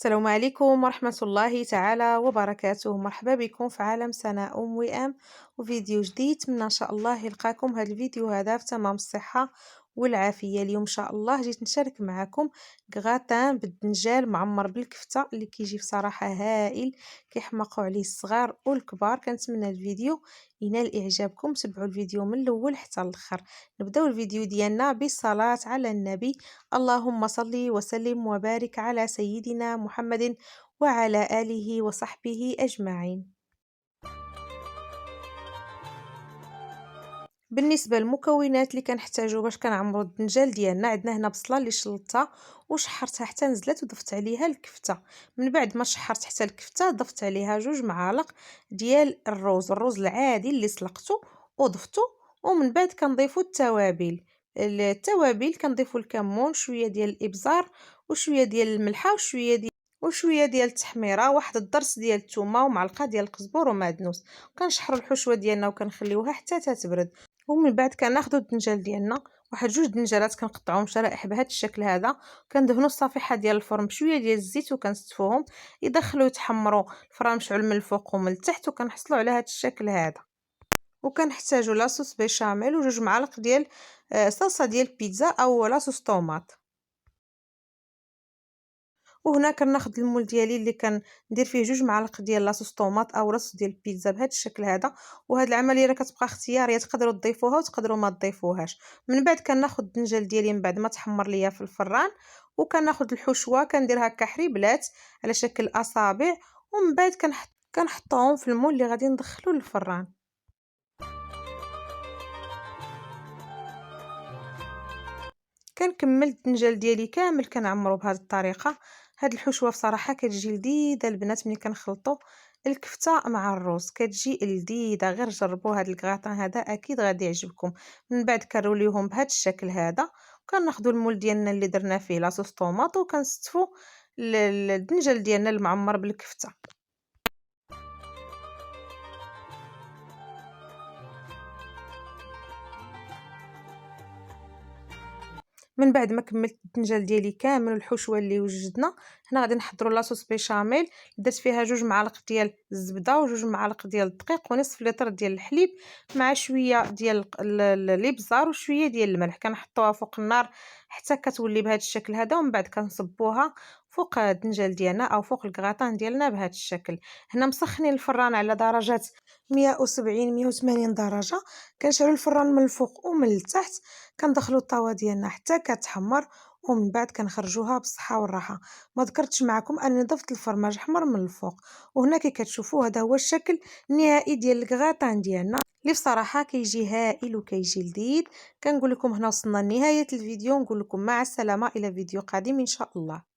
السلام عليكم ورحمة الله تعالى وبركاته. مرحبا بكم في عالم سناء وئام وفيديو جديد. من شاء الله يلقاكم هذا الفيديو هذا في تمام الصحة والعافية. اليوم ان شاء الله جيت نشارك معكم كغاتان بالدنجال معمر بالكفتة اللي كيجي بصراحة هائل، كيحمقوا عليه الصغار والكبار. كنتمنى الفيديو ينال اعجابكم، تبعوا الفيديو من الاول حتى الاخر. نبداو الفيديو ديالنا بالصلاة على النبي. اللهم صل وسلم وبارك على سيدنا محمد وعلى آله وصحبه أجمعين. بالنسبة للمكونات اللي كنحتاجو باش كنعمرو الدنجال ديالنا، عندنا هنا بصلة اللي شلطتها وشحرتها حتى نزلت وضفت عليها الكفتة. من بعد ما شحرت حتى الكفتة ضفت عليها 2 معالق ديال الروز العادي اللي سلقته وضفته. ومن بعد كنضيفو التوابل كنضيفو الكمون، شوية ديال الابزار وشوية ديال الملحة وشويه ديال التحميره، واحد الضرس ديال الثومه ومعلقه ديال القزبر ومعدنوس. كنشحروا الحشوه ديالنا وكنخليوها حتى تتبرد. ومن بعد كناخذوا الدنجال ديالنا، واحد 2 دنجالات كنقطعوهم شرائح بهذا الشكل هذا. كندهنوا الصفيحه ديال الفرن بشويه ديال الزيت وكنستفوهم يدخلوا يتحمروا. الفران مشعل من الفوق ومن التحت وكنحصلوا على هذا الشكل هذا. وكنحتاجوا لاصوص بيشاميل و2 معالق ديال صلصه ديال البيتزا او لاصوص طوماط. وهنا كناخذ المول ديالي اللي كندير فيه 2 معالق ديال لاصوص طوماط او لاصوص ديال البيتزا بهذا الشكل هذا. وهاد العمليه راه كتبقى اختياريه، تقدروا تضيفوها وتقدروا ما تضيفوهاش. من بعد كناخذ الدنجال ديالي من بعد ما تحمر ليا في الفران، وكناخذ الحشوه كنديرها هكا حريبلات على شكل اصابع. ومن بعد كنحطوهم في المول اللي غادي ندخلو للفران. كنكمل الدنجال ديالي كامل كنعمرو بهذه الطريقه. هاد الحشوه بصراحه كتجي لذيذه البنات ملي كنخلطوا الكفته مع الروز، كتجي لذيذه. غير جربوا هاد الكغاتان هذا اكيد غادي يعجبكم. من بعد كنروليوهم بهذا الشكل هذا. كناخذوا المول ديالنا اللي درنا فيه لاصوص طوماط وكنستفوا الدنجال ديالنا المعمر بالكفته. من بعد ما كملت الدنجال ديالي كامل والحشوه اللي وجدنا، هنا غادي نحضروا لاصوص بيشاميل. درت فيها 2 معالق ديال الزبده و2 معالق ديال الدقيق ونصف لتر ديال الحليب مع شويه ديال الابزار وشويه ديال الملح. كنحطوها فوق النار حتى كتولي بهذا الشكل هذا. ومن بعد كنصبوها فوق الدنجال ديالنا او فوق الكغاتان ديالنا بهذا الشكل. هنا مسخنين الفران على درجات 170 180 درجه. كنشعلوا الفران من الفوق ومن التحت. كندخلوا الطاوه ديالنا حتى كتحمر. ومن بعد كنخرجوها بالصحه والراحه. ما ذكرتش معكم اني ضفت الفرماج احمر من الفوق. وهنا كي كتشوفوا هذا هو الشكل النهائي ديال الكغاتان ديالنا اللي بصراحه كيجي هائل وكيجي لذيذ. كنقول لكم هنا وصلنا لنهايه الفيديو، نقول لكم مع السلامه الى فيديو قادم ان شاء الله.